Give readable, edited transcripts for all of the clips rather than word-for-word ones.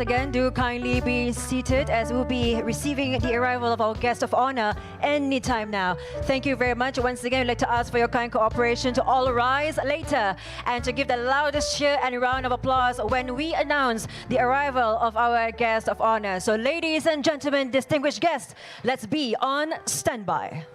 again, do kindly be seated as we'll be receiving the arrival of our guest of honor anytime now. Thank you very much. Once again, I'd like to ask for your kind cooperation to all rise later and to give the loudest cheer and round of applause when we announce the arrival of our guest of honor. So ladies and gentlemen, distinguished guests, let's be on standby.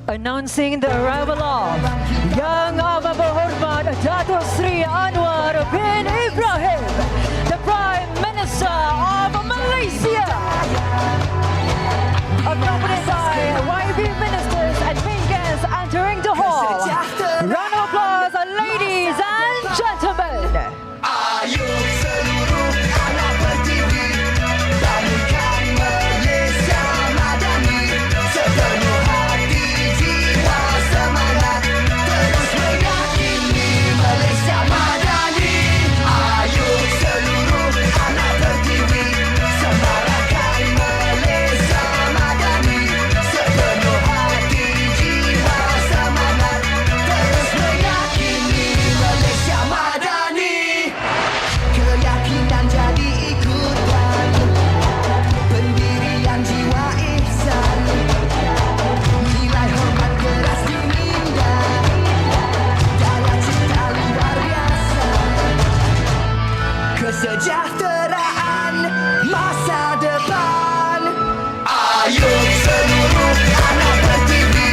Announcing the arrival of Yang Amat Berhormat Datuk Sri Anwar bin Ibrahim, the Prime Minister of Malaysia. Accompanied by YB ministers and main guests entering the hall. Round of applause, ladies and gentlemen. Kesejahteraan masa depan. Ayo seluruh anak pertiwi,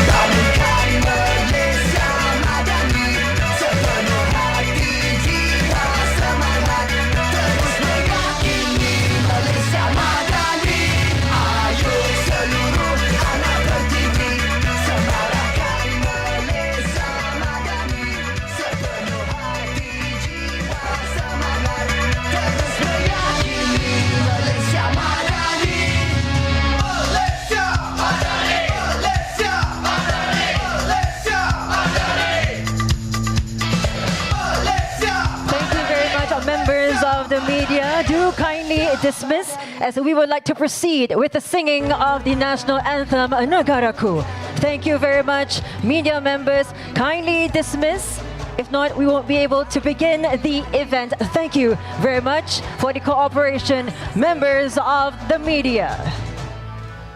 bangunkan Malaysia madani. Sepenuh hati, jiwa, semangat, terus meyakini Malaysia madani. Ayo seluruh anak pertiwi, semarakkan Malaysia madani. Sepenuh hati, jiwa, semangat, terus meyakini Malaysia madani. Malaysia madani. Malaysia madani. Malaysia madani. Malaysia. Thank you very much, members of the media. Do kindly dismiss as we would like to proceed with the singing of the national anthem, Negaraku. Thank you very much, media members. Kindly dismiss. If not, we won't be able to begin the event. Thank you very much for the cooperation, members of the media.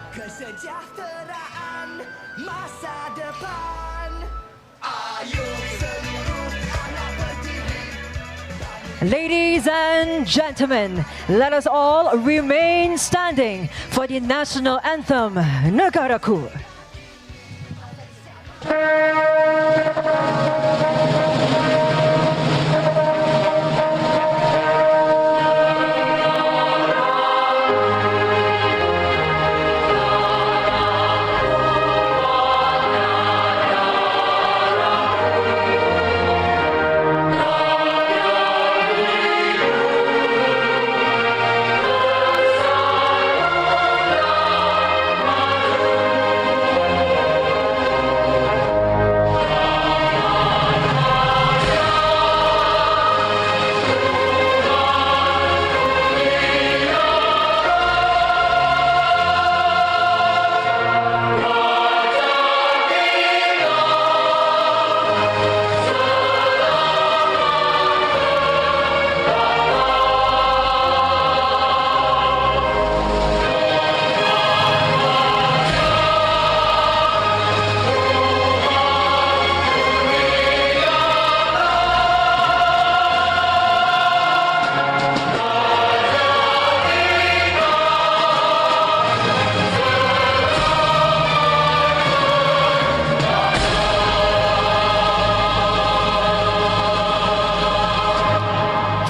Kesejahteraan masa depan. Ayo seluruh anak pertiwi. Ladies and gentlemen, let us all remain standing for the national anthem, Negaraku.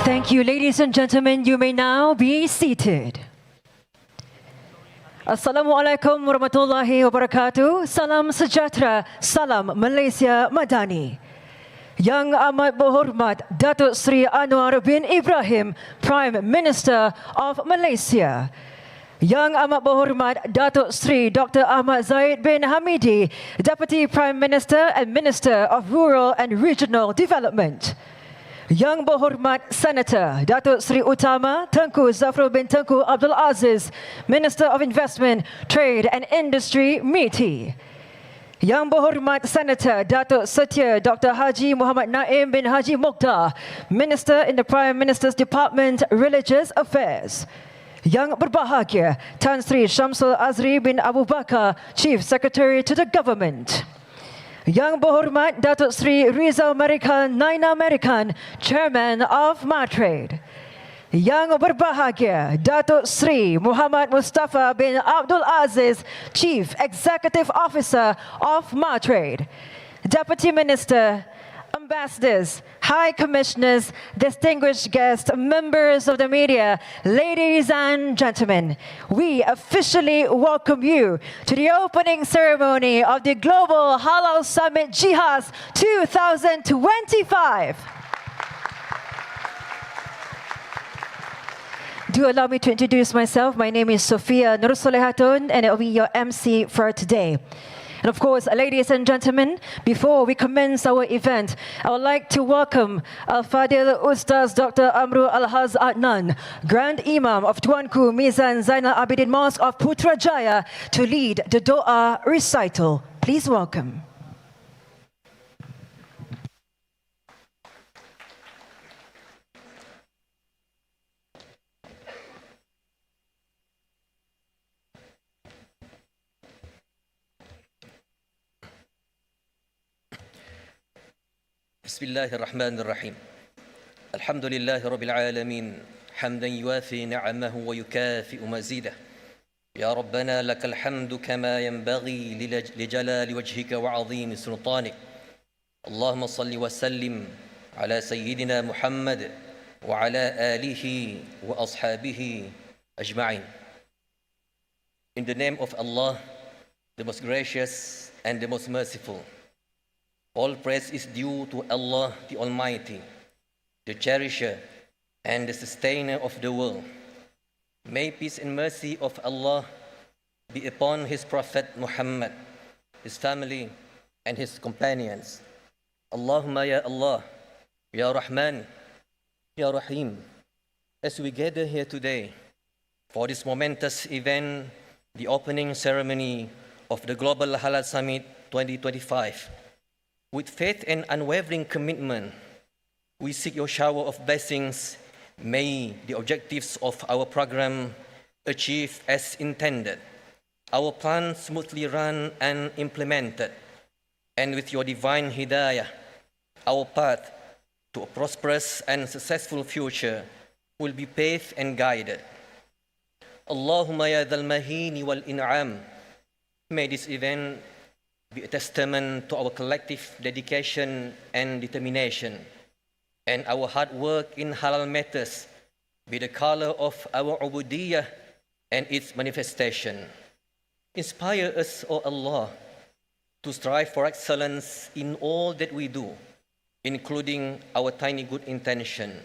Thank you, ladies and gentlemen. You may now be seated. Assalamualaikum warahmatullahi wabarakatuh. Salam sejahtera, salam Malaysia Madani. Yang Amat Berhormat Datuk Sri Anwar bin Ibrahim, Prime Minister of Malaysia. Yang Amat Berhormat Datuk Sri Dr. Ahmad Zahid bin Hamidi, Deputy Prime Minister and Minister of Rural and Regional Development. Yang Berhormat Senator Datuk Sri Utama Tengku Zafrul bin Tengku Abdul Aziz, Minister of Investment, Trade and Industry, MITI. Yang Berhormat Senator Datuk Setia Dr. Haji Muhammad Naim bin Haji Mokhtar, Minister in the Prime Minister's Department, Religious Affairs. Yang Berbahagia Tan Sri Syamsul Azri bin Abu Bakar, Chief Secretary to the Government. Yang Berhormat Datuk Sri Rizal Marikan Naina Marikan, Chairman of Matrade. Yang berbahagia Datuk Sri Muhammad Mustafa bin Abdul Aziz, Chief Executive Officer of Martrade, Deputy Minister, Ambassadors, High Commissioners, distinguished guests, members of the media, ladies and gentlemen, we officially welcome you to the opening ceremony of the Global Halal Summit GHaS 2025. Do allow me to introduce myself. My name is Sophia Nursolehatun, and I'll be your MC for today. And of course, ladies and gentlemen, before we commence our event, I would like to welcome Al-Fadil Ustaz Dr. Amru Al-Haz Adnan, Grand Imam of Tuanku Mizan Zainal Abidin Mosque of Putrajaya, to lead the Doa recital. Please welcome. بسم الله الرحمن الرحيم الحمد لله رب العالمين حمدا يوافي نعمه ويكافئ مزيده يا ربنا لك الحمد كما ينبغي لجلال وجهك وعظيم سلطانك اللهم صل وسلم على سيدنا محمد وعلى آله وأصحابه أجمعين. In the name of Allah, the most gracious and the most merciful. All praise is due to Allah the Almighty, the cherisher and the sustainer of the world. May peace and mercy of Allah be upon His Prophet Muhammad, his family and his companions. Allahumma ya Allah, ya Rahman, ya Rahim. As we gather here today for this momentous event, the opening ceremony of the Global Halal Summit 2025, with faith and unwavering commitment, we seek your shower of blessings. May the objectives of our program achieve as intended, our plan smoothly run and implemented, and with your divine hidayah, our path to a prosperous and successful future will be paved and guided. Allahumma ya dhal mahini wal in'am. May this event be a testament to our collective dedication and determination, and our hard work in halal matters be the color of our ubudiyyah and its manifestation. Inspire us, O Allah, to strive for excellence in all that we do, including our tiny good intention.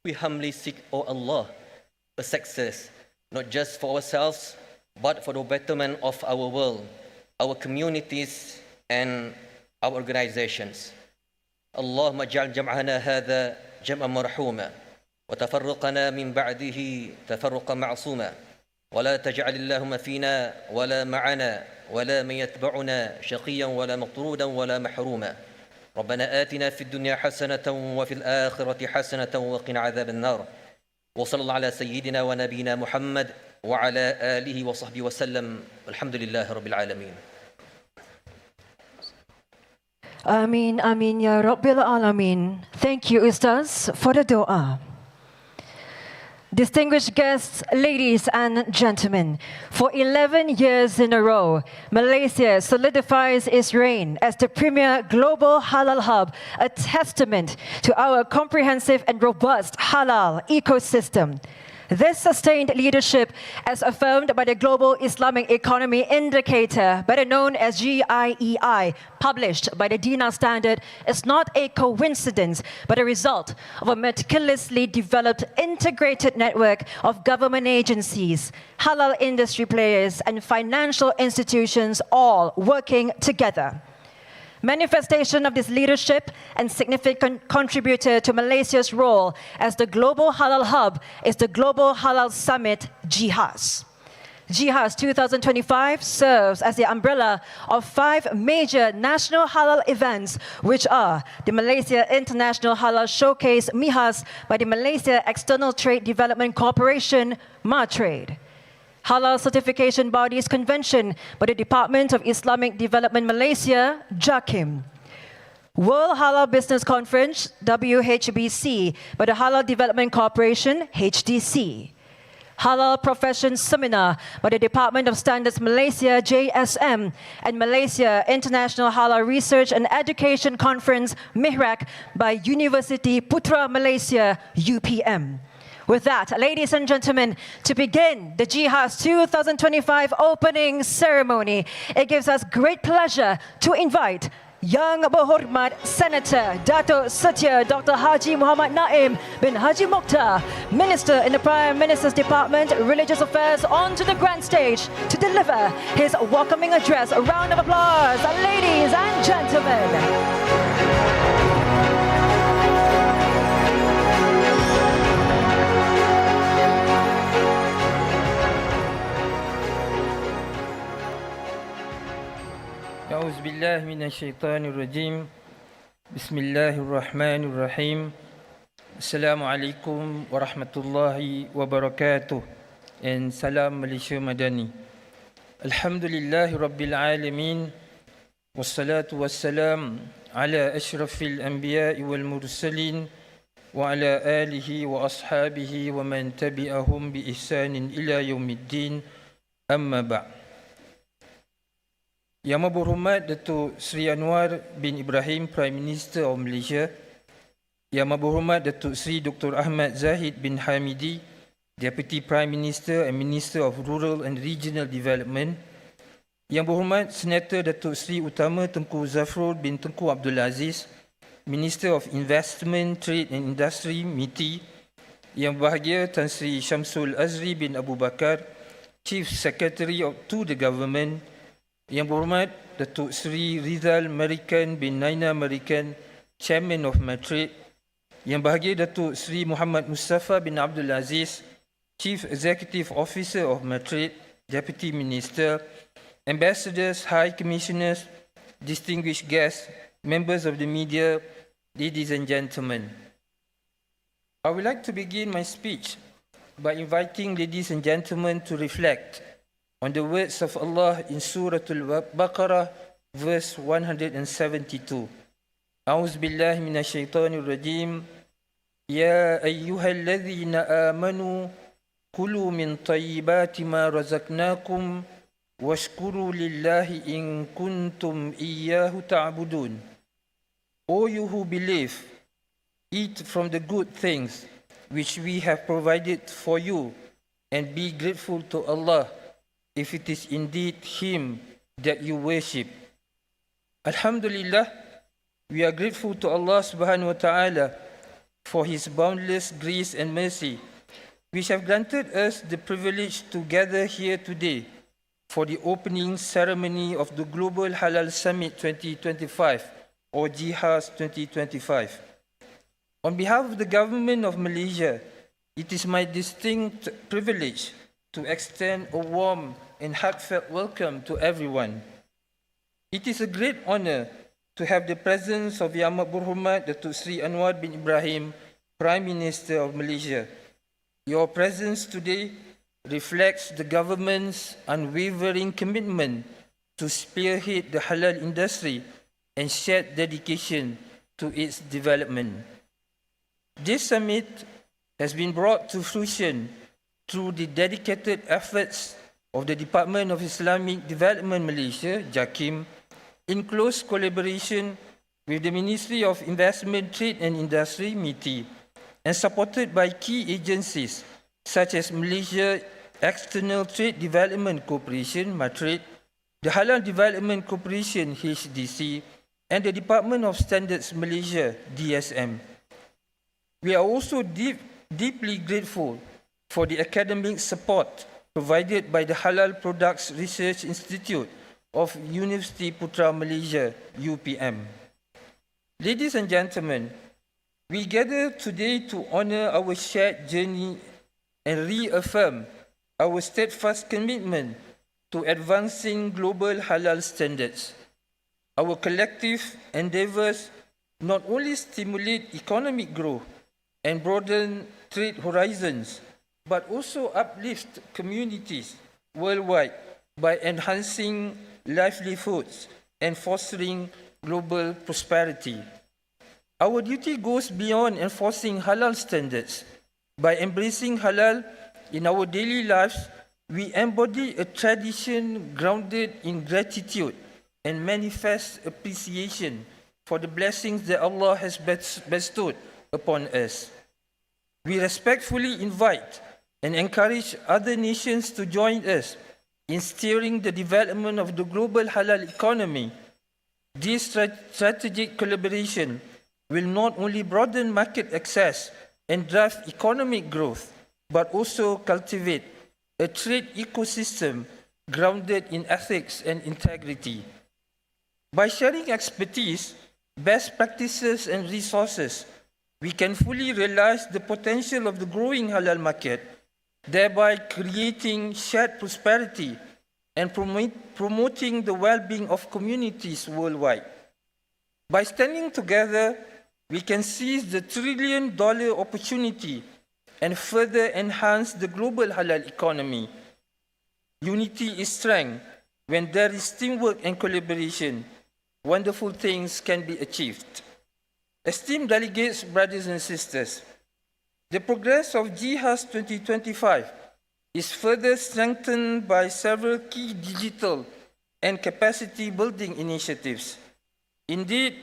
We humbly seek, O Allah, a success not just for ourselves, but for the betterment of our world, our communities and our organizations. اللهم اجعل جمعنا هذا جمعا مرحوما وتفرقنا من بعده تفرقا معصوما ولا تجعل اللهم فينا ولا معنا ولا من يتبعنا شقيا ولا مطرودا ولا محروما ربنا آتنا في الدنيا حسنة وفي الآخرة حسنة وقنا عذاب النار وصلى الله على سيدنا ونبينا محمد وعلى آله وصحبه وسلم الحمد لله رب العالمين. Amin, amin, ya Rabbil Alamin. Thank you, Ustaz, for the dua. Distinguished guests, ladies and gentlemen, for 11 years in a row, Malaysia solidifies its reign as the premier global halal hub, a testament to our comprehensive and robust halal ecosystem. This sustained leadership, as affirmed by the Global Islamic Economy Indicator, better known as GIEI, published by the DINA Standard, is not a coincidence, but a result of a meticulously developed integrated network of government agencies, halal industry players, and financial institutions all working together. Manifestation of this leadership and significant contributor to Malaysia's role as the global halal hub is the Global Halal Summit GHaS. GHaS 2025 serves as the umbrella of 5 major national halal events, which are the Malaysia International Halal Showcase MIHAS by the Malaysia External Trade Development Corporation, Martrade, Halal Certification Bodies Convention by the Department of Islamic Development Malaysia, JAKIM, World Halal Business Conference, WHBC, by the Halal Development Corporation, HDC. Halal Profession Seminar by the Department of Standards Malaysia, JSM, and Malaysia International Halal Research and Education Conference, MIHRAC, by University Putra Malaysia, UPM. With that, ladies and gentlemen, to begin the GHaS 2025 opening ceremony, it gives us great pleasure to invite Yang Berhormat Senator Dato' Setia Dr. Haji Muhammad Naim bin Haji Mokhtar, Minister in the Prime Minister's Department, Religious Affairs, onto the grand stage to deliver his welcoming address. A round of applause, ladies and gentlemen. أعوذ بالله من الشيطان الرجيم بسم الله الرحمن الرحيم السلام عليكم ورحمة الله وبركاته and salam Malaysia Madani. Alhamdulillah Rabbil Alamin wassalatu wassalam ala ashrafil anbiya'i wal mursalin wa ala alihi wa ashabihi wa man tabi'ahum bi ihsanin ila yaumiddin, amma ba'. Yang Berhormat Datuk Seri Anwar bin Ibrahim, Prime Minister of Malaysia, Yang Berhormat Datuk Seri Dr. Ahmad Zahid bin Hamidi, Deputy Prime Minister and Minister of Rural and Regional Development, Yang Berhormat Senator Datuk Seri Utama Tengku Zafrul bin Tengku Abdul Aziz, Minister of Investment, Trade and Industry, MITI, Yang Berbahagia Tan Sri Syamsul Azri bin Abu Bakar, Chief Secretary to the Government, Yang Berhormat Datuk Seri Rizal Merican bin Naina Merican, Chairman of Matrade, Yang Berbahagia Datuk Seri Muhammad Mustafa bin Abdul Aziz, Chief Executive Officer of Matrade, Deputy Minister, Ambassadors, High Commissioners, distinguished guests, members of the media, ladies and gentlemen. I would like to begin my speech by inviting ladies and gentlemen to reflect on the words of Allah in Surah Al-Baqarah, verse 172. A'udzu billahi minasy syaithanir rajim. Ya ayyuhalladzina amanu kulu min thayyibati ma razaqnakum washkuru lillahi in kuntum iyyahu ta'budun. O you who believe, eat from the good things which we have provided for you and be grateful to Allah if it is indeed Him that you worship. Alhamdulillah, we are grateful to Allah subhanahu wa ta'ala for His boundless grace and mercy, which have granted us the privilege to gather here today for the opening ceremony of the Global Halal Summit 2025, or GHaS 2025. On behalf of the Government of Malaysia, it is my distinct privilege to extend a warm and heartfelt welcome to everyone. It is a great honor to have the presence of Yang Berhormat Datuk Seri Anwar bin Ibrahim, Prime Minister of Malaysia. Your presence today reflects the government's unwavering commitment to spearhead the halal industry and shared dedication to its development. This summit has been brought to fruition through the dedicated efforts of the Department of Islamic Development Malaysia, JAKIM, in close collaboration with the Ministry of Investment, Trade and Industry, MITI, and supported by key agencies such as Malaysia External Trade Development Corporation, MATRADE, the Halal Development Corporation, HDC, and the Department of Standards Malaysia, DSM. We are also deeply grateful for the academic support provided by the Halal Products Research Institute of University Putra Malaysia, UPM. Ladies and gentlemen, we gather today to honor our shared journey and reaffirm our steadfast commitment to advancing global halal standards. Our collective endeavors not only stimulate economic growth and broaden trade horizons, but also uplift communities worldwide by enhancing livelihoods and fostering global prosperity. Our duty goes beyond enforcing halal standards. By embracing halal in our daily lives, we embody a tradition grounded in gratitude and manifest appreciation for the blessings that Allah has bestowed upon us. We respectfully invite and encourage other nations to join us in steering the development of the global halal economy. This strategic collaboration will not only broaden market access and drive economic growth, but also cultivate a trade ecosystem grounded in ethics and integrity. By sharing expertise, best practices, and resources, we can fully realize the potential of the growing halal market, thereby creating shared prosperity and promoting the well-being of communities worldwide. By standing together, we can seize the trillion-dollar opportunity and further enhance the global halal economy. Unity is strength. When there is teamwork and collaboration, wonderful things can be achieved. Esteemed delegates, brothers and sisters, the progress of GHaS 2025 is further strengthened by several key digital and capacity building initiatives. Indeed,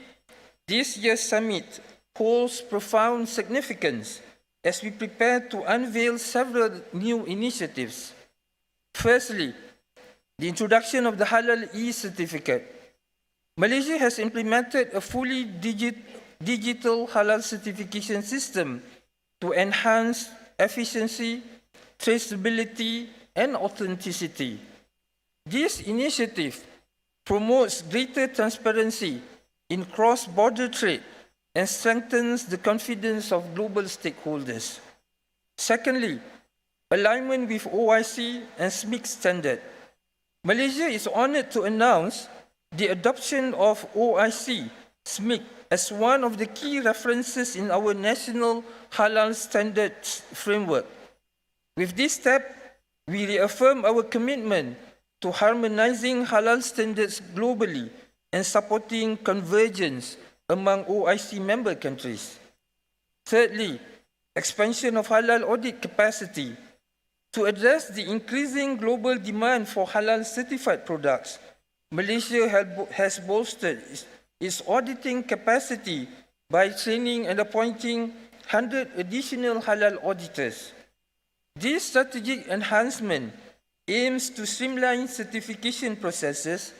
this year's summit holds profound significance as we prepare to unveil several new initiatives. Firstly, the introduction of the Halal e-certificate. Malaysia has implemented a fully digital halal certification system to enhance efficiency, traceability, and authenticity. This initiative promotes greater transparency in cross-border trade and strengthens the confidence of global stakeholders. Secondly, alignment with OIC and SMIC standard. Malaysia is honored to announce the adoption of OIC SMIC as one of the key references in our national halal standards framework. With this step, we reaffirm our commitment to harmonizing halal standards globally and supporting convergence among OIC member countries. Thirdly, expansion of halal audit capacity. To address the increasing global demand for halal certified products, Malaysia has bolstered its auditing capacity by training and appointing 100 additional halal auditors. This strategic enhancement aims to streamline certification processes,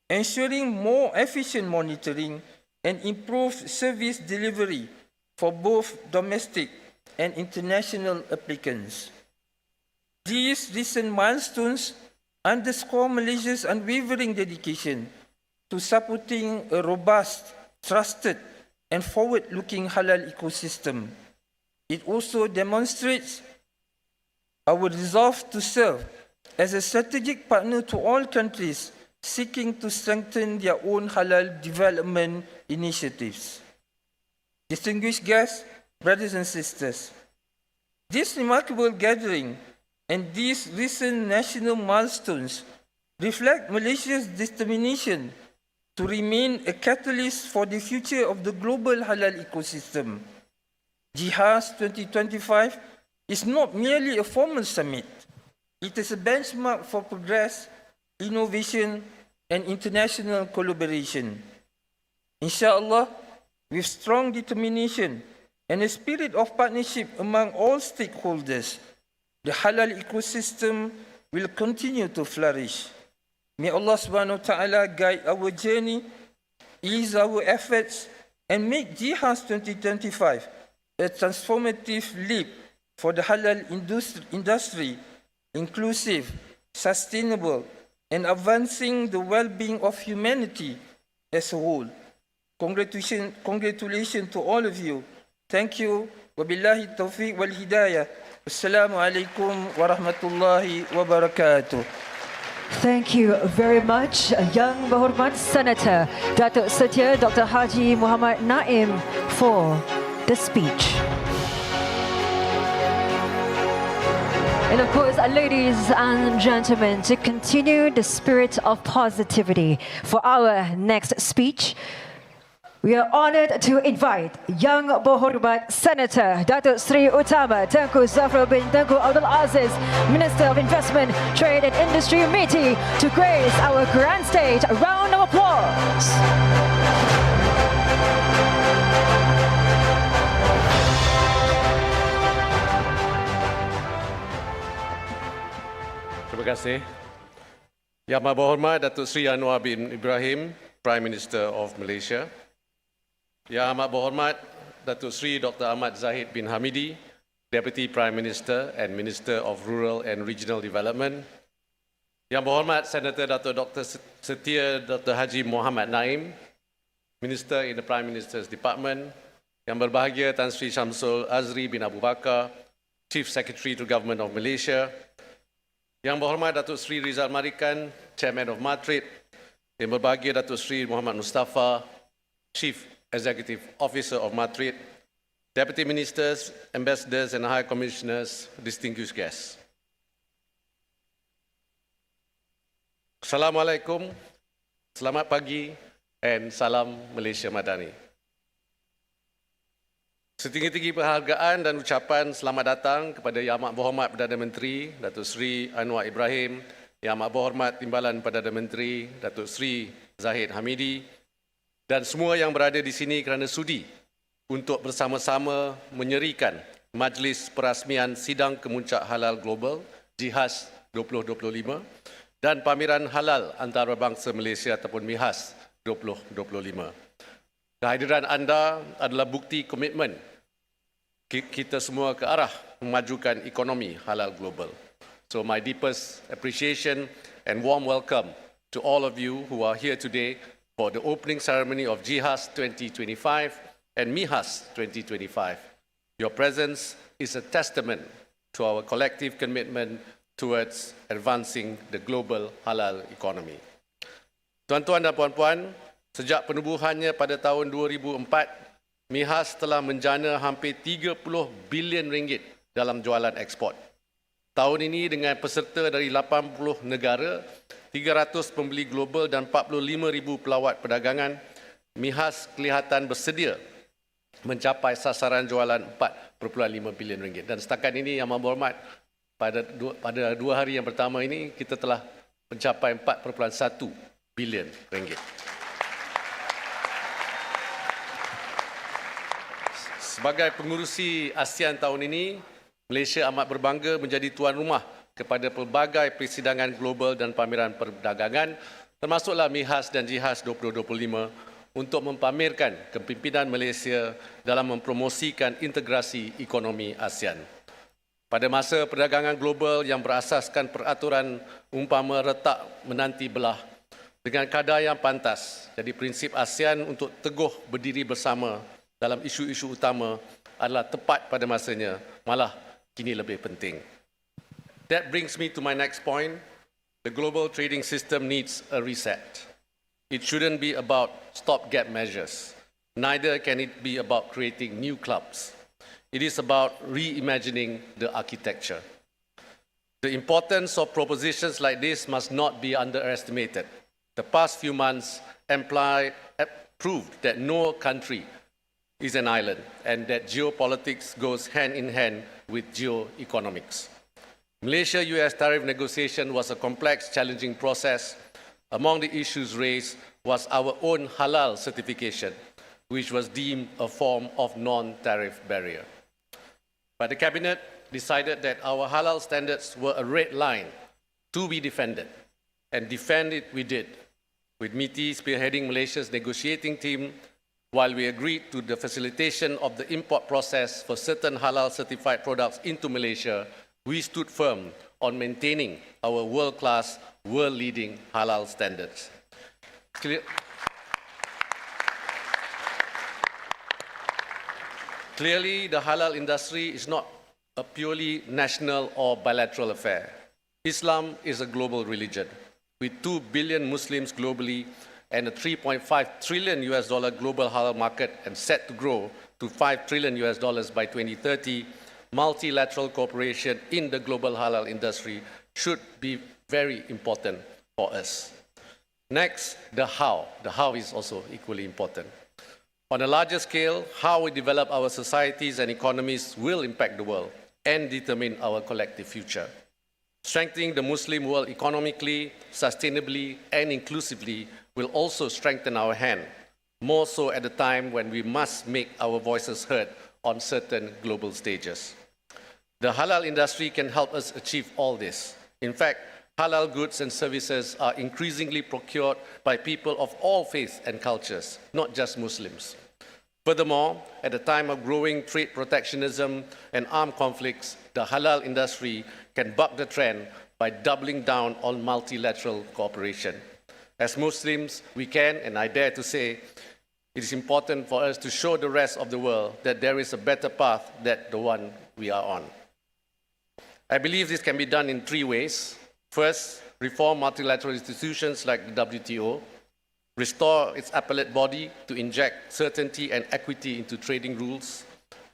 ensuring more efficient monitoring and improved service delivery for both domestic and international applicants. These recent milestones underscore Malaysia's unwavering dedication to supporting a robust, trusted, and forward-looking halal ecosystem. It also demonstrates our resolve to serve as a strategic partner to all countries seeking to strengthen their own halal development initiatives. Distinguished guests, brothers and sisters, this remarkable gathering and these recent national milestones reflect Malaysia's determination to remain a catalyst for the future of the global halal ecosystem. GHaS 2025 is not merely a formal summit. It is a benchmark for progress, innovation, and international collaboration. Inshallah, with strong determination and a spirit of partnership among all stakeholders, the halal ecosystem will continue to flourish. May Allah subhanahu wa ta'ala guide our journey, ease our efforts, and make GHaS 2025 a transformative leap for the halal industry, inclusive, sustainable, and advancing the well-being of humanity as a whole. Congratulations to all of you. Thank you. Wabillahi tawfiq wal hidayah. Assalamu alaikum wa rahmatullahi wa barakatuh. Thank you very much, Yang Berhormat Senator Datuk Setia Dr. Haji Muhammad Naim for the speech. And of course, ladies and gentlemen, to continue the spirit of positivity for our next speech, we are honored to invite Yang Berhormat Senator Datuk Seri Utama Tengku Zafrul bin Tengku Abdul Aziz, Minister of Investment, Trade and Industry MITI, to grace our grand stage. A round of applause. Terima kasih. Yang Berhormat Datuk Seri Anwar bin Ibrahim, Prime Minister of Malaysia. Yang Amat Berhormat Datuk Seri Dr. Ahmad Zahid bin Hamidi, Deputy Prime Minister and Minister of Rural and Regional Development. Yang Berhormat Senator Dr. Setia Dr. Haji Muhammad Naim, Minister in the Prime Minister's Department. Yang berbahagia Tan Sri Syamsul Azri bin Abu Bakar, Chief Secretary to Government of Malaysia. Yang Berhormat Datuk Seri Rizal Marikan, Chairman of Matrid. Yang berbahagia Datuk Seri Muhammad Mustafa, Chief Executive Officer of Matrid, Deputy Ministers, Ambassadors and High Commissioners, distinguished guests. Assalamualaikum, selamat pagi and salam Malaysia Madani. Setinggi-tinggi penghargaan dan ucapan selamat datang kepada Yang Amat Berhormat Perdana Menteri Datuk Seri Anwar Ibrahim, Yang Amat Berhormat Timbalan Perdana Menteri Datuk Seri Zahid Hamidi, dan semua yang berada di sini kerana sudi untuk bersama-sama menyerikan Majlis Perasmian Sidang Kemuncak Halal Global GHaS 2025 dan Pameran Halal Antarabangsa Malaysia ataupun MIHAS 2025. Kehadiran anda adalah bukti komitmen kita semua ke arah memajukan ekonomi halal global. So my deepest appreciation and warm welcome to all of you who are here today for the opening ceremony of GHaS 2025 and MIHAS 2025. Your presence is a testament to our collective commitment towards advancing the global halal economy. Tuan-tuan dan puan-puan, sejak penubuhannya pada tahun 2004, MIHAS telah menjana hampir 30 bilion ringgit dalam jualan ekspor. Tahun ini dengan peserta dari 80 negara, 300 pembeli global dan 45,000 pelawat perdagangan, MIHAS kelihatan bersedia mencapai sasaran jualan 4.5 bilion ringgit. Dan setakat ini Yang Berhormat, pada 2 hari yang pertama ini kita telah mencapai 4.1 bilion ringgit. Sebagai pengurusi ASEAN tahun ini, Malaysia amat berbangga menjadi tuan rumah kepada pelbagai persidangan global dan pameran perdagangan, termasuklah MIHAS dan GHaS 2025, untuk mempamerkan kepimpinan Malaysia dalam mempromosikan integrasi ekonomi ASEAN. Pada masa perdagangan global yang berasaskan peraturan umpama retak menanti belah dengan kadar yang pantas, jadi prinsip ASEAN untuk teguh berdiri bersama dalam isu-isu utama adalah tepat pada masanya, malah kini lebih penting. That brings me to my next point. The global trading system needs a reset. It shouldn't be about stopgap measures. Neither can it be about creating new clubs. It is about reimagining the architecture. The importance of propositions like this must not be underestimated. The past few months proved that no country is an island and that geopolitics goes hand in hand with geoeconomics. Malaysia-US tariff negotiation was a complex, challenging process. Among the issues raised was our own halal certification, which was deemed a form of non-tariff barrier. But the Cabinet decided that our halal standards were a red line to be defended, and defend it we did, with MITI spearheading Malaysia's negotiating team, while we agreed to the facilitation of the import process for certain halal certified products into Malaysia. We stood firm on maintaining our world-class, world-leading halal standards. Clearly, the halal industry is not a purely national or bilateral affair. Islam is a global religion, with 2 billion Muslims globally and a $3.5 trillion global halal market and set to grow to $5 trillion by 2030. multilateral cooperation in the global halal industry should be very important for us. Next, the how. The how is also equally important. On a larger scale, how we develop our societies and economies will impact the world and determine our collective future. Strengthening the Muslim world economically, sustainably, and inclusively will also strengthen our hand, more so at a time when we must make our voices heard on certain global stages. The halal industry can help us achieve all this. In fact, halal goods and services are increasingly procured by people of all faiths and cultures, not just Muslims. Furthermore, at a time of growing trade protectionism and armed conflicts, the halal industry can buck the trend by doubling down on multilateral cooperation. As Muslims, we can, and I dare to say, it is important for us to show the rest of the world that there is a better path than the one we are on. I believe this can be done in three ways. First, reform multilateral institutions like the WTO, restore its appellate body to inject certainty and equity into trading rules,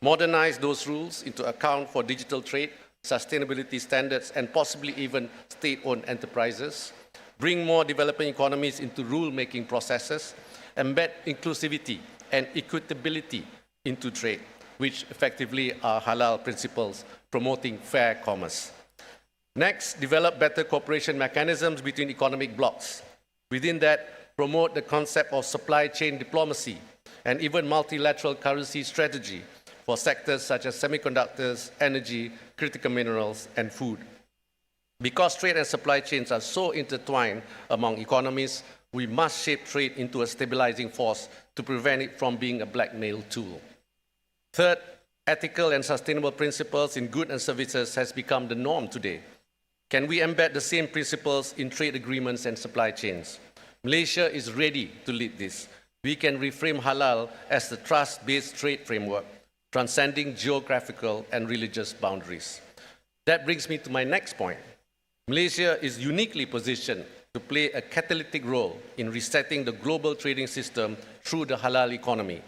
modernize those rules into account for digital trade, sustainability standards, and possibly even state-owned enterprises, bring more developing economies into rule-making processes, embed inclusivity and equitability into trade, which effectively are halal principles promoting fair commerce. Next, develop better cooperation mechanisms between economic blocs. Within that, promote the concept of supply chain diplomacy and even multilateral currency strategy for sectors such as semiconductors, energy, critical minerals, and food. Because trade and supply chains are so intertwined among economies, we must shape trade into a stabilizing force to prevent it from being a blackmail tool. Third, ethical and sustainable principles in goods and services has become the norm today. Can we embed the same principles in trade agreements and supply chains? Malaysia is ready to lead this. We can reframe halal as the trust-based trade framework, transcending geographical and religious boundaries. That brings me to my next point. Malaysia is uniquely positioned to play a catalytic role in resetting the global trading system through the halal economy.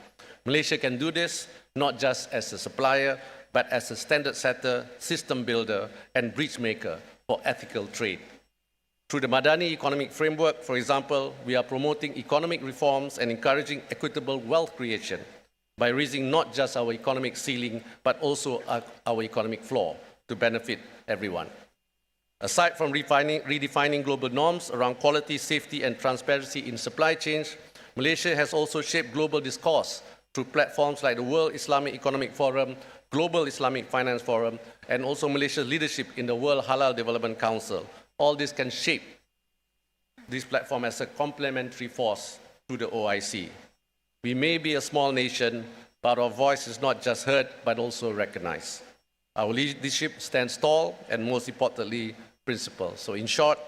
Malaysia can do this not just as a supplier, but as a standard setter, system builder, and bridge maker for ethical trade. Through the Madani economic framework, for example, we are promoting economic reforms and encouraging equitable wealth creation by raising not just our economic ceiling, but also our economic floor to benefit everyone. Aside from redefining global norms around quality, safety, and transparency in supply chains, Malaysia has also shaped global discourse through platforms like the World Islamic Economic Forum, Global Islamic Finance Forum, and also Malaysia's leadership in the World Halal Development Council. All this can shape this platform as a complementary force to the OIC. We may be a small nation, but our voice is not just heard, but also recognized. Our leadership stands tall and, most importantly, principled. So in short,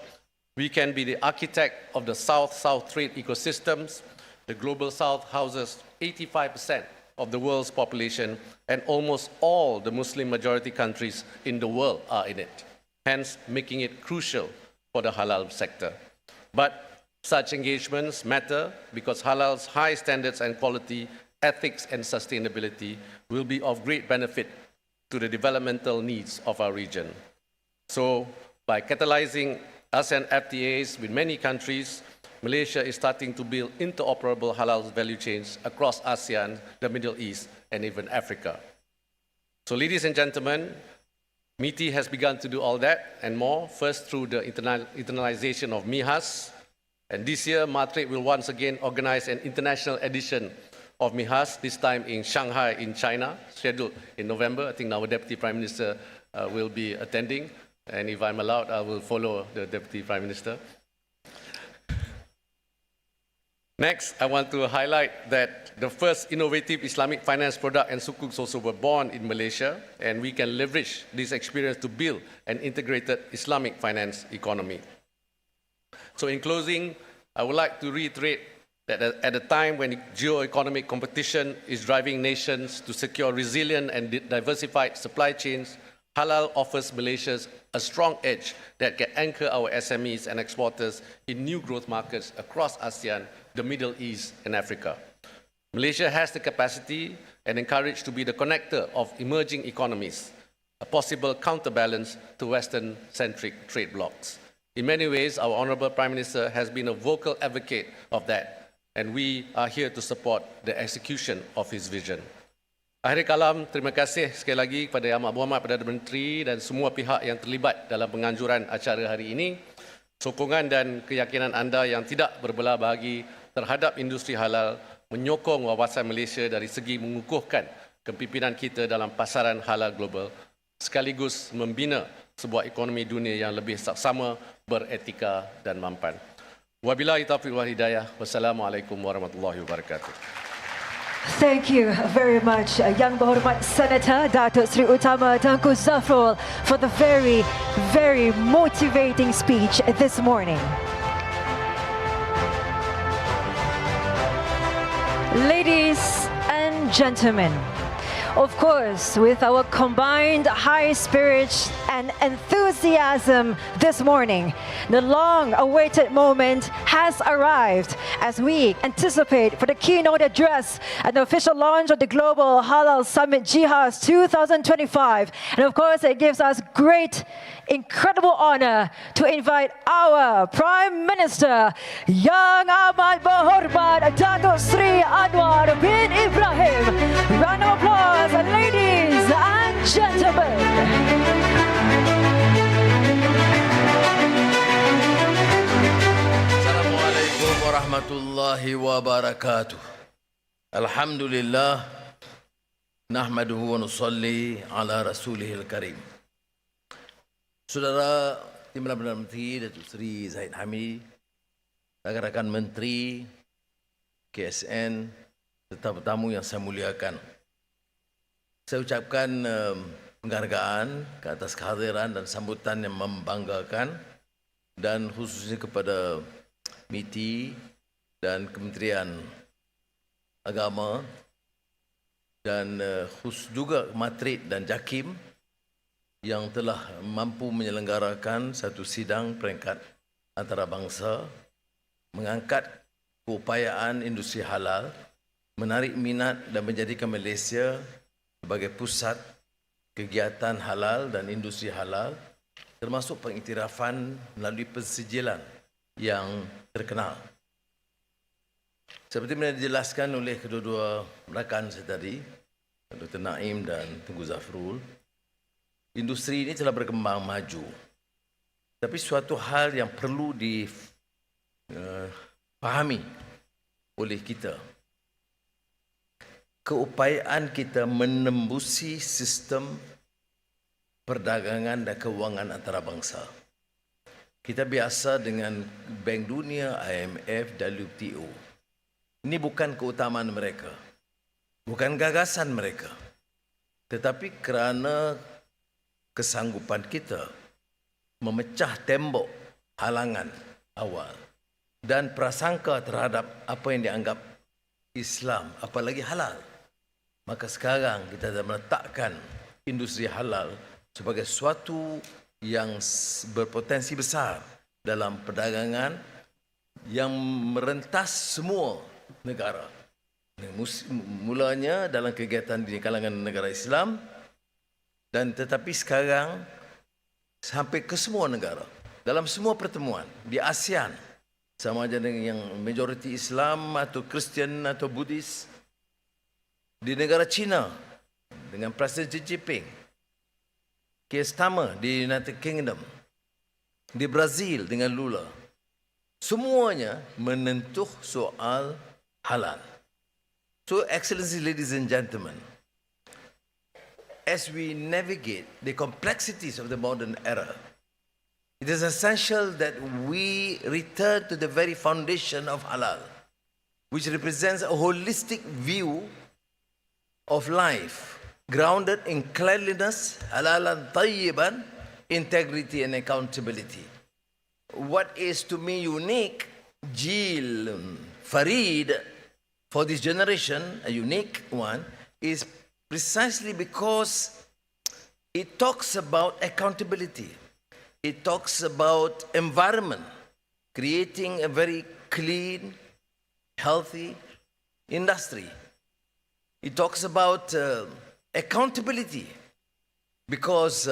we can be the architect of the South-South trade ecosystems. The Global South houses 85% of the world's population, and almost all the Muslim majority countries in the world are in it, hence making it crucial for the halal sector. But such engagements matter because halal's high standards and quality, ethics and sustainability will be of great benefit to the developmental needs of our region. So, by catalyzing ASEAN FTAs with many countries, Malaysia is starting to build interoperable halal value chains across ASEAN, the Middle East, and even Africa. So, ladies and gentlemen, MITI has begun to do all that and more, first through the internalization of GHaS. And this year, Matrade will once again organize an international edition of GHaS, this time in Shanghai, in China, scheduled in November. I think our Deputy Prime Minister will be attending. And if I'm allowed, I will follow the Deputy Prime Minister. Next, I want to highlight that the first innovative Islamic finance product and sukuks also were born in Malaysia, and we can leverage this experience to build an integrated Islamic finance economy. So in closing, I would like to reiterate that at a time when geo-economic competition is driving nations to secure resilient and diversified supply chains, halal offers Malaysia a strong edge that can anchor our SMEs and exporters in new growth markets across ASEAN, the Middle East, and Africa. Malaysia has the capacity and courage to be the connector of emerging economies, a possible counterbalance to Western-centric trade blocs. In many ways, our Honourable Prime Minister has been a vocal advocate of that, and we are here to support the execution of his vision. Akhir kalam, terima kasih sekali lagi kepada Yang Berhormat Perdana Menteri dan semua pihak yang terlibat dalam penganjuran acara hari ini. Sokongan dan keyakinan anda yang tidak berbelah bagi terhadap industri halal menyokong wawasan Malaysia dari segi mengukuhkan kepimpinan kita dalam pasaran halal global, sekaligus membina sebuah ekonomi dunia yang lebih saksama, beretika dan mampan. Wabillahi taufiq wal hidayah. Wassalamualaikum warahmatullahi wabarakatuh. Thank you very much, Yang Berhormat Senator Datuk Seri Utama Tengku Zafrul, for the very, very motivating speech this morning. Ladies and gentlemen, of course, with our combined high spirit and enthusiasm this morning, the long-awaited moment has arrived as we anticipate for the keynote address and the official launch of the Global Halal Summit GHaS 2025. And of course, it gives us great, incredible honor to invite our Prime Minister, Yang Amat Berhormat Datuk Seri Anwar bin Ibrahim. Round of applause, ladies and gentlemen. Assalamualaikum warahmatullahi wabarakatuh. Alhamdulillah, nahmaduhu wa nusalli ala rasulihil karim. Saudara Timbalan Perdana Menteri Datuk Seri Zahid Hamidi, rakan-rakan Menteri, KSN, tetamu-tetamu yang saya muliakan. Saya ucapkan penghargaan ke atas kehadiran dan sambutan yang membanggakan, dan khususnya kepada MITI dan Kementerian Agama dan khusus juga Matrik dan JAKIM yang telah mampu menyelenggarakan satu sidang peringkat antarabangsa mengangkat keupayaan industri halal, menarik minat dan menjadikan Malaysia sebagai pusat kegiatan halal dan industri halal, termasuk pengiktirafan melalui persijilan yang terkenal. Seperti yang dijelaskan oleh kedua-dua rakan saya tadi, Dr. Naim dan Tengku Zafrul, industri ini telah berkembang maju. Tapi suatu hal yang perlu dipahami oleh kita, keupayaan kita menembusi sistem perdagangan dan kewangan antarabangsa. Kita biasa dengan Bank Dunia, IMF, WTO. Ini bukan keutamaan mereka, bukan gagasan mereka, tetapi kerana kesanggupan kita memecah tembok halangan awal dan prasangka terhadap apa yang dianggap Islam, apalagi halal. Maka sekarang kita dah meletakkan industri halal sebagai suatu yang berpotensi besar dalam perdagangan yang merentas semua negara. Mulanya dalam kegiatan di kalangan negara Islam, dan tetapi sekarang sampai ke semua negara, dalam semua pertemuan di ASEAN, sama ada dengan yang majoriti Islam atau Kristian atau Buddhis, di negara China dengan Presiden Xi Jinping, kes Tama di United Kingdom, di Brazil dengan Lula, semuanya menentuh soal halal. So, Excellencies, ladies and gentlemen, as we navigate the complexities of the modern era, it is essential that we return to the very foundation of halal, which represents a holistic view of life, grounded in cleanliness, halalan tayyiban, integrity and accountability. What is to me unique, Jil, Farid, for this generation, a unique one, is precisely because it talks about accountability. It talks about environment, creating a very clean, healthy industry. It talks about accountability, because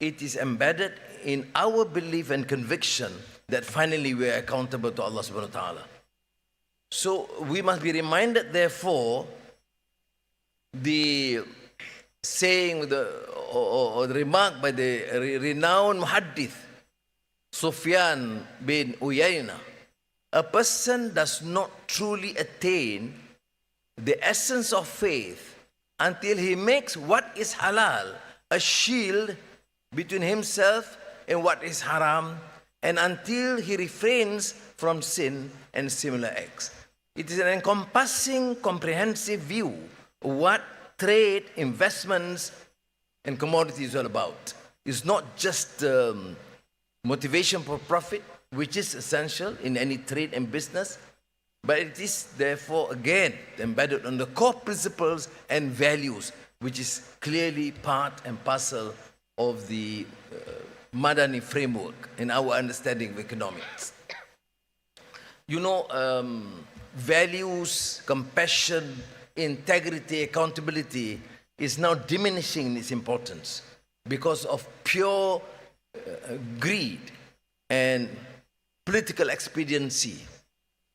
it is embedded in our belief and conviction that finally we are accountable to Allah subhanahu wa ta'ala. So we must be reminded, therefore, the saying or the remark by the renowned muhaddith Sufyan bin Uyayna, a person does not truly attain the essence of faith until he makes what is halal a shield between himself and what is haram, and until he refrains from sin and similar acts. It is an encompassing, comprehensive view of what trade, investments, and commodities are all about. It's not just motivation for profit, which is essential in any trade and business, but it is therefore again embedded on the core principles and values, which is clearly part and parcel of the Madani framework in our understanding of economics. You know, values, compassion, integrity, accountability is now diminishing in its importance because of pure greed and political expediency,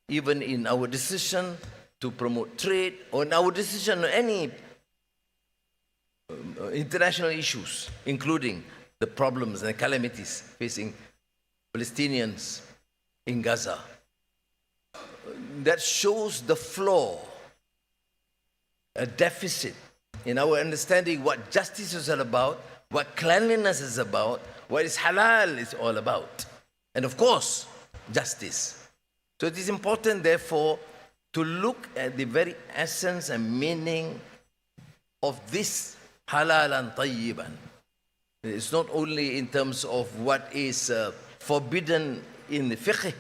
even in our decision to promote trade or in our decision on any international issues, including the problems and the calamities facing Palestinians in Gaza. That shows the flaw, a deficit in our understanding what justice is all about, what cleanliness is about, what is halal is all about. And of course, justice. So it is important, therefore, to look at the very essence and meaning of this halalan tayyiban. It's not only in terms of what is forbidden in the fiqh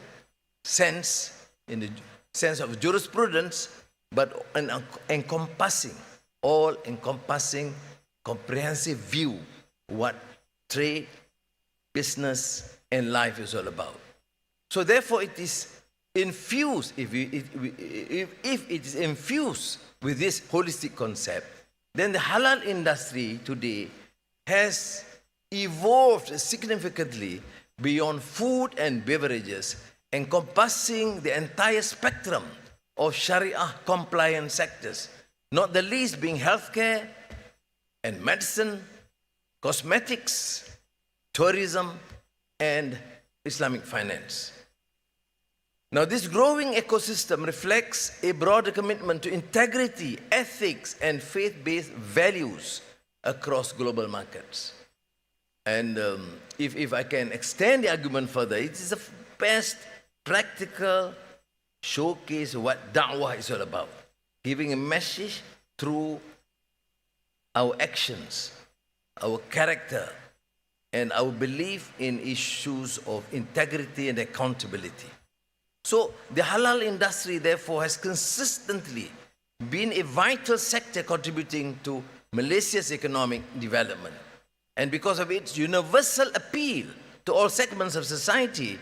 sense, in the sense of jurisprudence, but an encompassing, all-encompassing, comprehensive view what trade, business, and life is all about. So therefore it is infused, if it is infused with this holistic concept, then the halal industry today has evolved significantly beyond food and beverages, encompassing the entire spectrum of Sharia compliant sectors, not the least being healthcare and medicine, cosmetics, tourism, and Islamic finance. Now, this growing ecosystem reflects a broader commitment to integrity, ethics, and faith-based values across global markets. And if I can extend the argument further, it is the best practical showcase of what da'wah is all about, giving a message through our actions, our character, and our belief in issues of integrity and accountability. So the halal industry, therefore, has consistently been a vital sector contributing to Malaysia's economic development. And because of its universal appeal to all segments of society,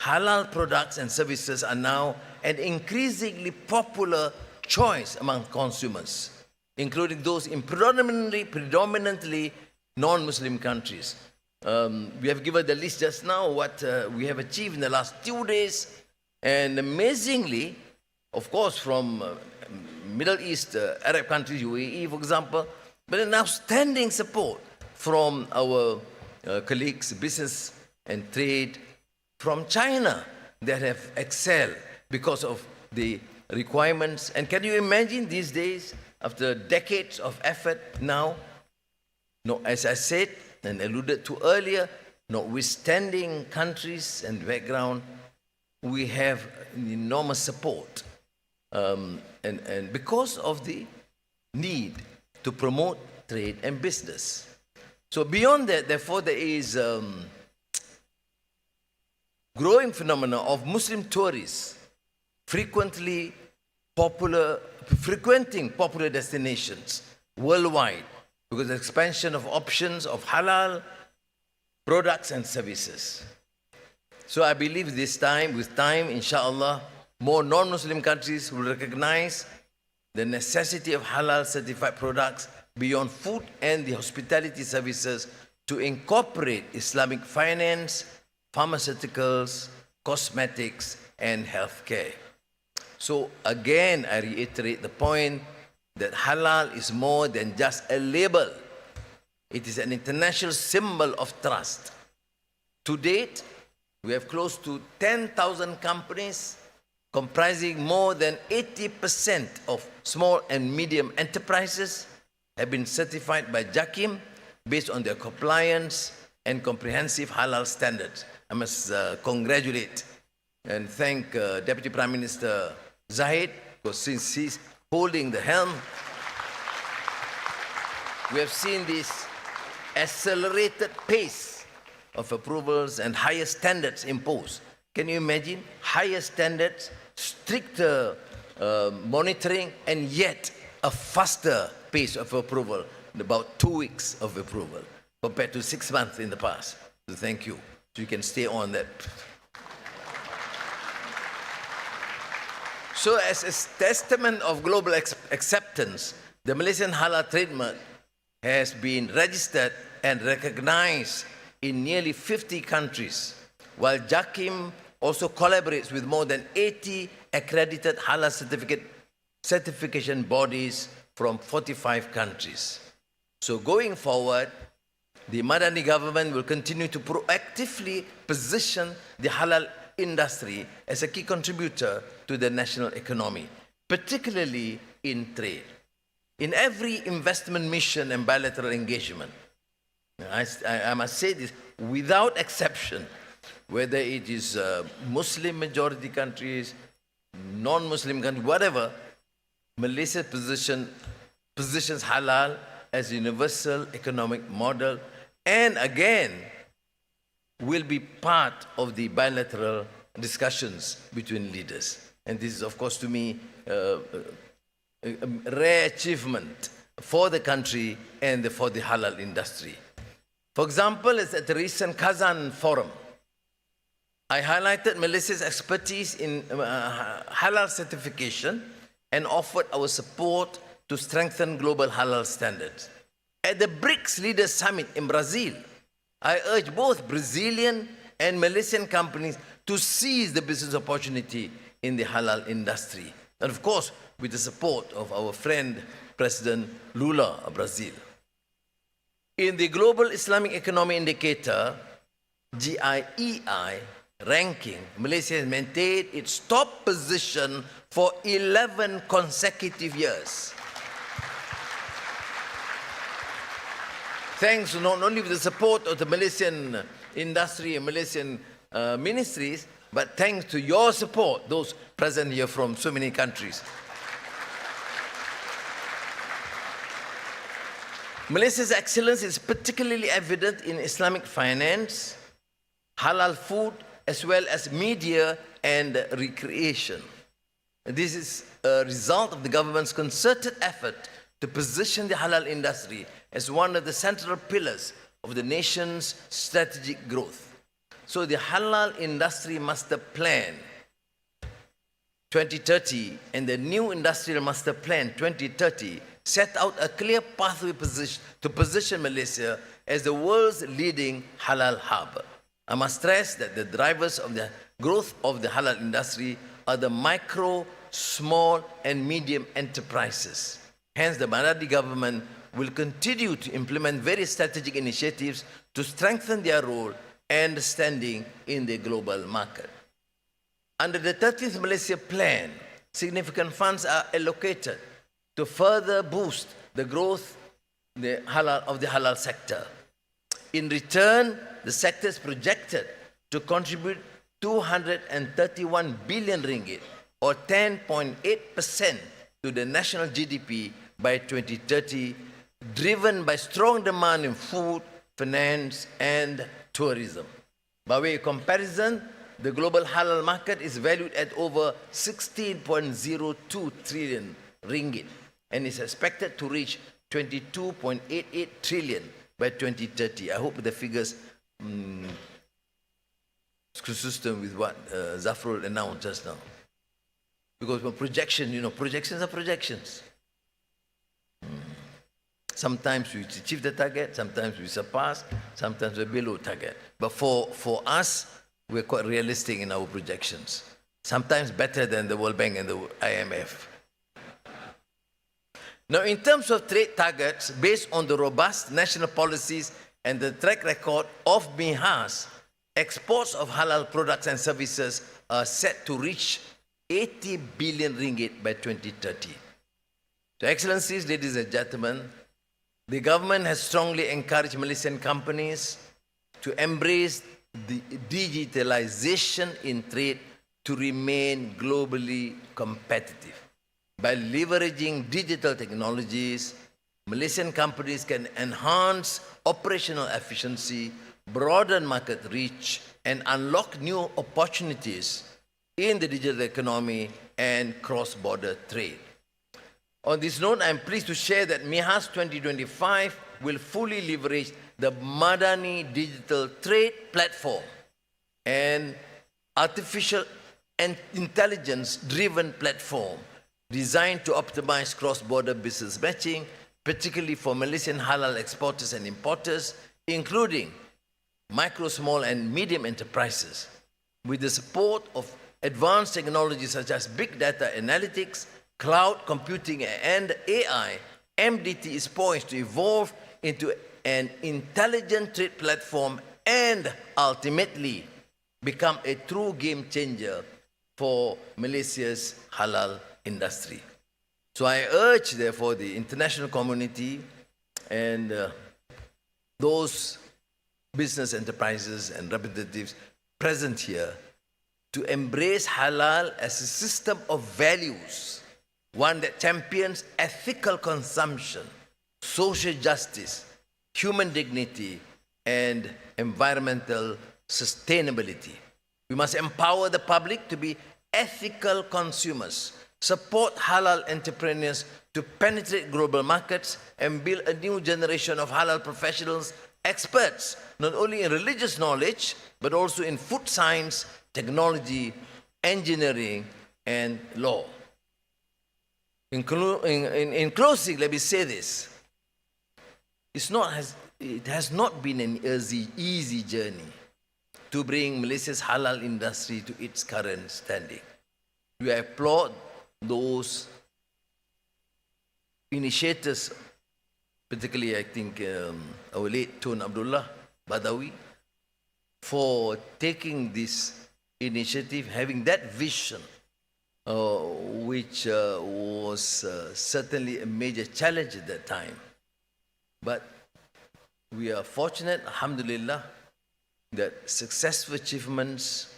halal products and services are now an increasingly popular choice among consumers, including those in predominantly non-Muslim countries. We have given the list just now, what we have achieved in the last 2 days. And amazingly, of course, from Middle East, Arab countries, UAE, for example, but an outstanding support from our colleagues, business and trade, from China that have excelled because of the requirements. And can you imagine these days, after decades of effort now, no, as I said and alluded to earlier, notwithstanding countries and background, we have enormous support. And because of the need to promote trade and business. So beyond that, therefore, there is growing phenomena of Muslim tourists frequenting popular destinations worldwide because of the expansion of options of halal products and services. So I believe with time, inshallah, more non-Muslim countries will recognize the necessity of halal certified products beyond food and the hospitality services to incorporate Islamic finance, pharmaceuticals, cosmetics, and healthcare. So again, I reiterate the point that halal is more than just a label. It is an international symbol of trust. To date, we have close to 10,000 companies comprising more than 80% of small and medium enterprises have been certified by JAKIM based on their compliance and comprehensive halal standards. I must congratulate and thank Deputy Prime Minister Zahid, because since he's holding the helm, we have seen this accelerated pace of approvals and higher standards imposed. Can you imagine? Higher standards, stricter monitoring, and yet a faster pace of approval, about 2 weeks of approval, compared to 6 months in the past. So thank you. So you can stay on that. So as a testament of global acceptance, the Malaysian halal trademark has been registered and recognized in nearly 50 countries, while JAKIM also collaborates with more than 80 accredited halal certification bodies from 45 countries. So going forward, the Madani government will continue to proactively position the halal industry as a key contributor to the national economy, particularly in trade. In every investment mission and bilateral engagement, I must say this, without exception, whether it is Muslim majority countries, non-Muslim countries, whatever, Malaysia positions halal as a universal economic model, and again, will be part of the bilateral discussions between leaders. And this is, of course, to me, a rare achievement for the country and for the halal industry. For example, at the recent Kazan Forum, I highlighted Malaysia's expertise in halal certification and offered our support to strengthen global halal standards. At the BRICS Leaders Summit in Brazil, I urged both Brazilian and Malaysian companies to seize the business opportunity in the halal industry. And of course, with the support of our friend, President Lula of Brazil. In the Global Islamic Economy Indicator, GIEI ranking, Malaysia has maintained its top position for 11 consecutive years. Thanks not only with the support of the Malaysian industry and Malaysian ministries, but thanks to your support, those present here from so many countries. Malaysia's excellence is particularly evident in Islamic finance, halal food, as well as media and recreation. This is a result of the government's concerted effort to position the halal industry as one of the central pillars of the nation's strategic growth. So the Halal Industry Master Plan 2030 and the new Industrial Master Plan 2030 set out a clear pathway to position Malaysia as the world's leading halal hub. I must stress that the drivers of the growth of the halal industry are the micro, small, and medium enterprises. Hence, the Madani government will continue to implement various strategic initiatives to strengthen their role and standing in the global market. Under the 13th Malaysia Plan, significant funds are allocated to further boost the growth of the halal sector. In return, the sector is projected to contribute 231 billion ringgit, or 10.8% to the national GDP by 2030, driven by strong demand in food, finance, and tourism. By way of comparison, the global halal market is valued at over 16.02 trillion ringgit and is expected to reach 22.88 trillion by 2030. I hope the figures consistent with what Zafrul announced just now. Because for projection, projections are projections. Sometimes we achieve the target, sometimes we surpass, sometimes we're below target. But for us, we're quite realistic in our projections. Sometimes better than the World Bank and the IMF. Now, in terms of trade targets, based on the robust national policies and the track record of GHaS, exports of halal products and services are set to reach 80 billion ringgit by 2030. So, Excellencies, ladies and gentlemen, the government has strongly encouraged Malaysian companies to embrace the digitalization in trade to remain globally competitive. By leveraging digital technologies, Malaysian companies can enhance operational efficiency, broaden market reach, and unlock new opportunities in the digital economy and cross-border trade. On this note, I'm pleased to share that GHaS 2025 will fully leverage the Madani Digital Trade Platform and artificial and intelligence-driven platform designed to optimize cross-border business matching, particularly for Malaysian halal exporters and importers, including micro, small, and medium enterprises. With the support of advanced technologies such as big data analytics, cloud computing, and AI, MDT is poised to evolve into an intelligent trade platform and ultimately become a true game changer for Malaysia's halal industry. So I urge, therefore, the international community and those business enterprises and representatives present here to embrace halal as a system of values, one that champions ethical consumption, social justice, human dignity, and environmental sustainability. We must empower the public to be ethical consumers, support halal entrepreneurs to penetrate global markets, and build a new generation of halal professionals, experts, not only in religious knowledge, but also in food science, technology, engineering, and law. In closing, let me say this. It has not been an easy journey to bring Malaysia's halal industry to its current standing. We applaud those initiators, particularly I think our late Tun Abdullah Badawi, for taking this initiative, having that vision, which was certainly a major challenge at that time. But we are fortunate, alhamdulillah, that successful achievements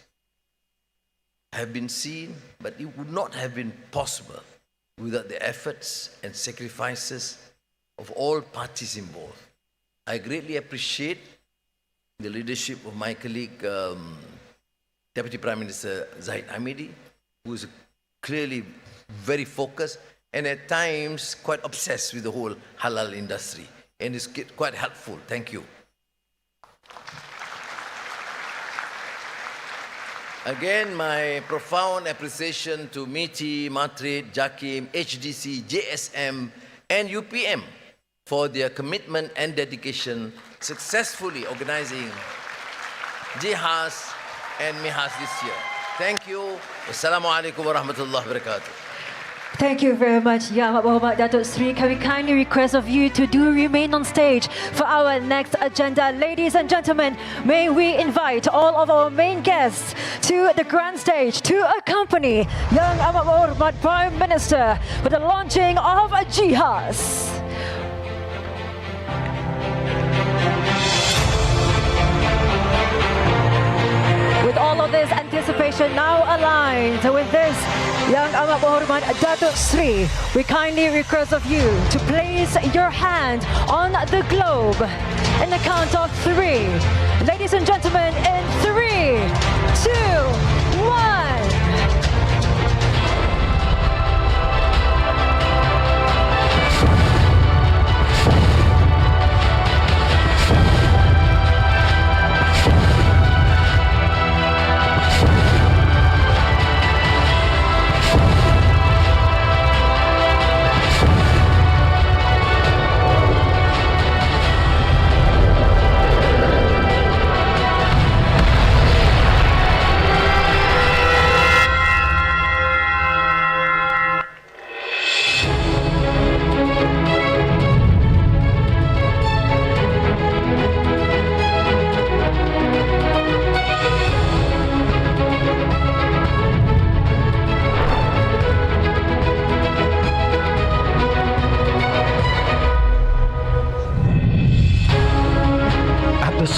have been seen, but it would not have been possible without the efforts and sacrifices of all parties involved. I greatly appreciate the leadership of my colleague, Deputy Prime Minister Zahid Hamidi, who is clearly very focused and at times quite obsessed with the whole halal industry, and is quite helpful. Thank you. Again, my profound appreciation to MITI, Matrid, JAKIM, HDC, JSM, and UPM for their commitment and dedication successfully organizing GHaS and GHaS this year. Thank you. Wassalamu alaikum wa rahmatullahi wa barakatuh. Thank you very much, Ya Muhammad Datuk Sri. Can we kindly request of you to remain on stage for our next agenda? Ladies and gentlemen, may we invite all of our main guests to the grand stage to accompany Yang Amat Berhormat Prime Minister for the launching of GHaS. With all of this anticipation now aligned with this, Yang Amat Berhormat Datuk Sri, we kindly request of you to place your hand on the globe in the count of 3. Ladies and gentlemen, in 3, 2, 1.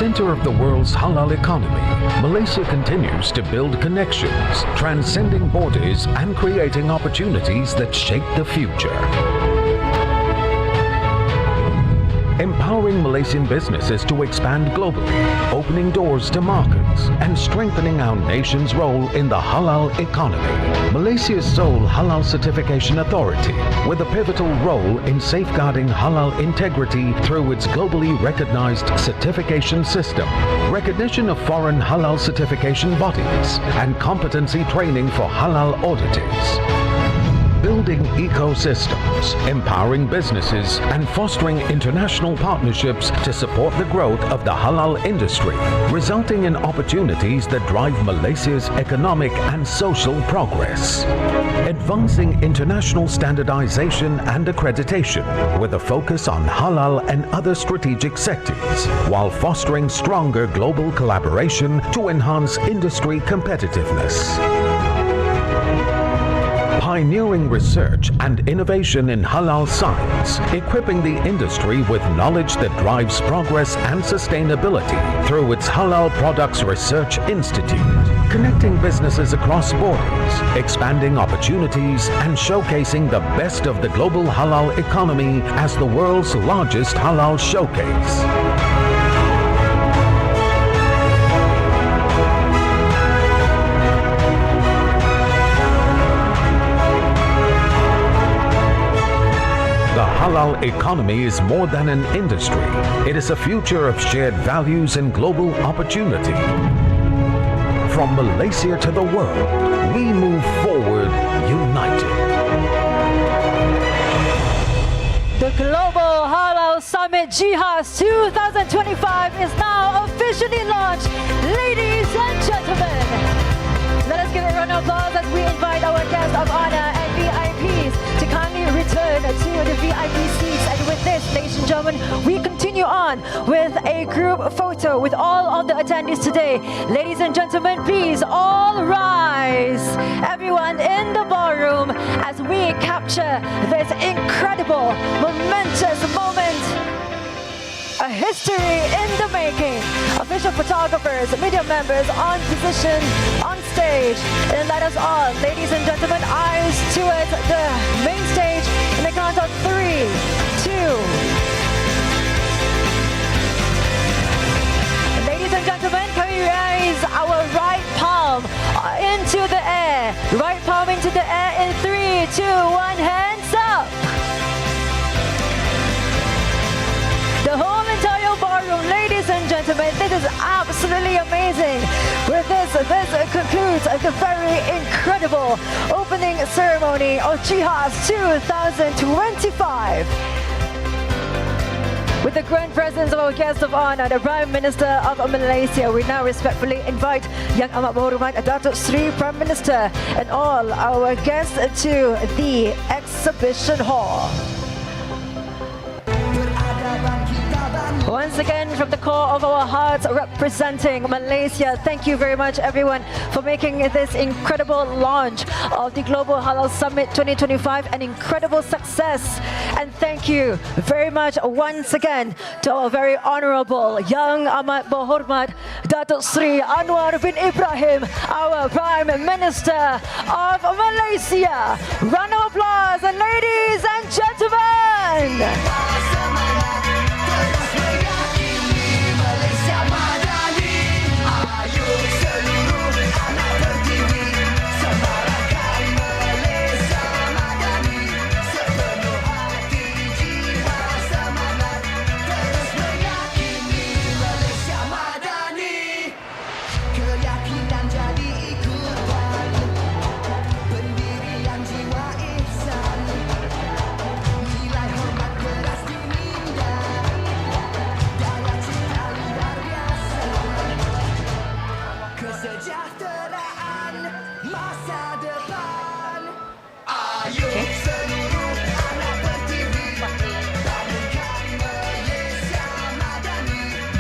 center of the world's halal economy, Malaysia continues to build connections, transcending borders and creating opportunities that shape the future. Empowering Malaysian businesses to expand globally, opening doors to markets, and strengthening our nation's role in the halal economy. Malaysia's sole halal certification authority, with a pivotal role in safeguarding halal integrity through its globally recognized certification system, recognition of foreign halal certification bodies, and competency training for halal auditors. Building ecosystems, empowering businesses, and fostering international partnerships to support the growth of the halal industry, resulting in opportunities that drive Malaysia's economic and social progress. Advancing international standardization and accreditation with a focus on halal and other strategic sectors, while fostering stronger global collaboration to enhance industry competitiveness. Pioneering research and innovation in halal science, equipping the industry with knowledge that drives progress and sustainability through its Halal Products Research Institute, connecting businesses across borders, expanding opportunities, and showcasing the best of the global halal economy as the world's largest halal showcase. The halal economy is more than an industry. It is a future of shared values and global opportunity. From Malaysia to the world, we move forward united. The Global Halal Summit GHaS 2025 is now officially launched. Ladies and gentlemen, let us give a round of applause as we invite our guests of honor and VIPs to kindly return to the VIP seats. And with this, ladies and gentlemen, we continue on with a group photo with all of the attendees today. Ladies and gentlemen, please all rise. Everyone in the ballroom as we capture this incredible, momentous moment. A history in the making. Official photographers, media members on position, on stage. And let us all, ladies and gentlemen, eyes towards the main stage in the count of 3, 2. Ladies and gentlemen, can we raise our right palm into the air? Right palm into the air in 3, 2, 1, hands up. The whole entire ballroom, ladies and gentlemen, this is absolutely amazing. With this concludes the very incredible opening ceremony of GHaS 2025. With the grand presence of our guest of honor, the Prime Minister of Malaysia, we now respectfully invite Yang Amat Berhormat Datuk Seri Prime Minister and all our guests to the exhibition hall. Once again, from the core of our hearts, representing Malaysia, thank you very much, everyone, for making this incredible launch of the Global Halal Summit 2025 an incredible success. And thank you very much once again to our very honorable Yang Amat Berhormat Datuk Seri Anwar bin Ibrahim, our Prime Minister of Malaysia. Round of applause, and ladies and gentlemen.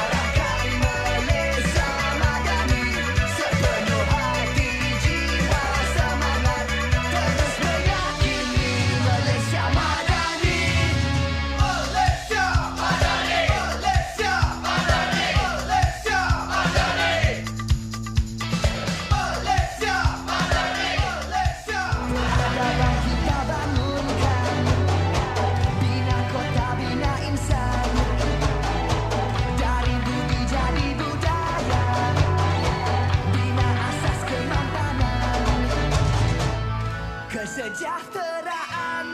Arahkan Malaysia madani, sepenuh hati jiwa semangat, terus meyakini Malaysia madani. Malaysia madani, Malaysia madani, Malaysia madani. Malaysia madani, Malaysia. Peradaban kita bangunkan, bina kota, bina insan, dari budi jadi budaya, bina asas kemampanan, kesejahteraan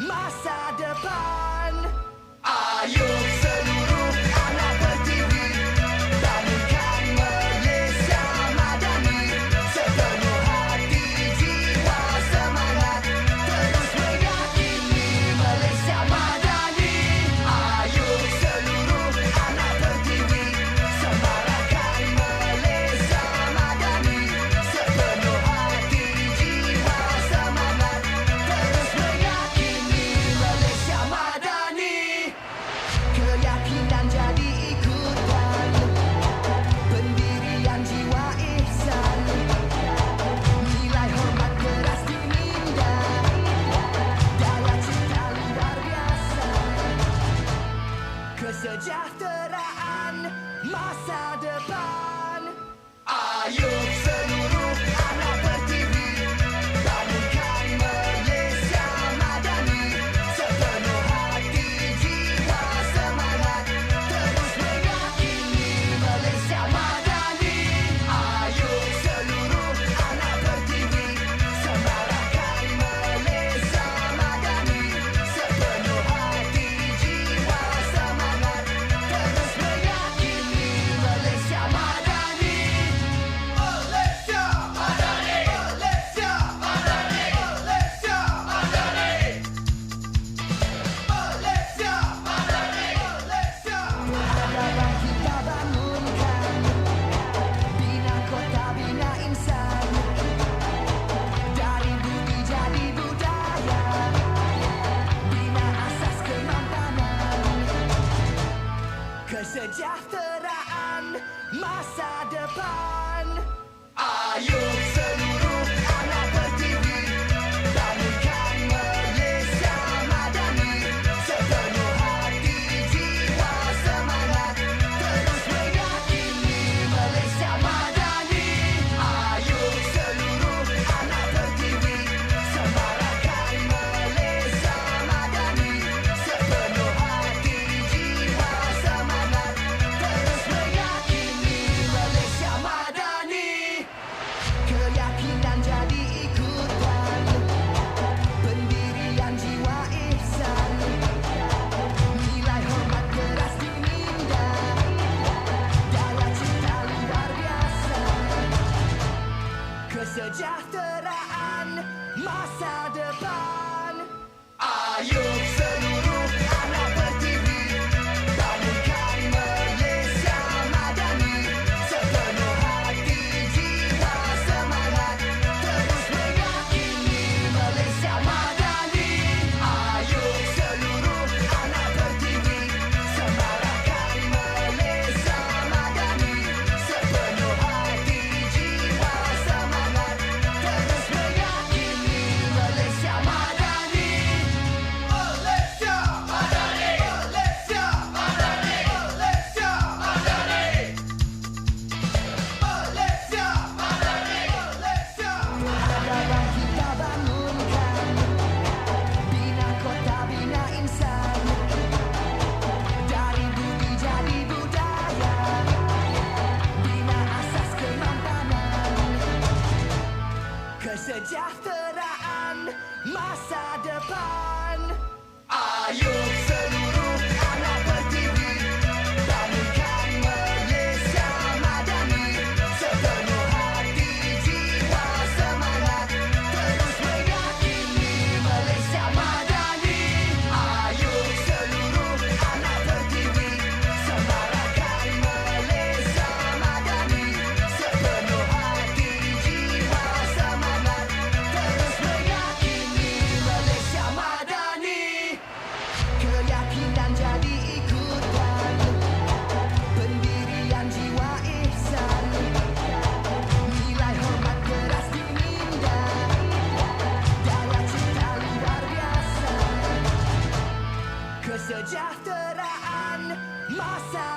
masa depan. Ayuh seluruh anak pertiwi, bangunkan Malaysia madani, sepenuh hati jiwa semangat, terus meyakini Malaysia madani. Ayuh seluruh anak pertiwi, semangat Ayo seluruh anak pertiwi, bangunkan Malaysia madani. Sepenuh hati, jiwa, semangat, terus meyakini Malaysia madani. Ayo seluruh anak pertiwi, semarakkan Malaysia madani. Sepenuh hati, jiwa, semangat, terus meyakini Malaysia madani. Malaysia madani. Malaysia madani. Malaysia madani. Malaysia madani. Malaysia. Peradaban kita bangunkan, bina kota, bina insan. Dari bumi jadi budaya, bina asas kemampanan. Kesejahteraan masa depan. Ayo seluruh anak pertiwi, bangunkan Malaysia madani. Sepenuh hati, jiwa, semangat, terus meyakini Malaysia madani. Ayo seluruh anak pertiwi, semarakkan Malaysia madani. Sepenuh hati, jiwa, semangat, terus meyakini Malaysia madani. Keyakinan jadi ikutan, pendirian jiwa ihsan, nilai hormat keras diminda, daya cipta luar biasa. Kesejahteraan masa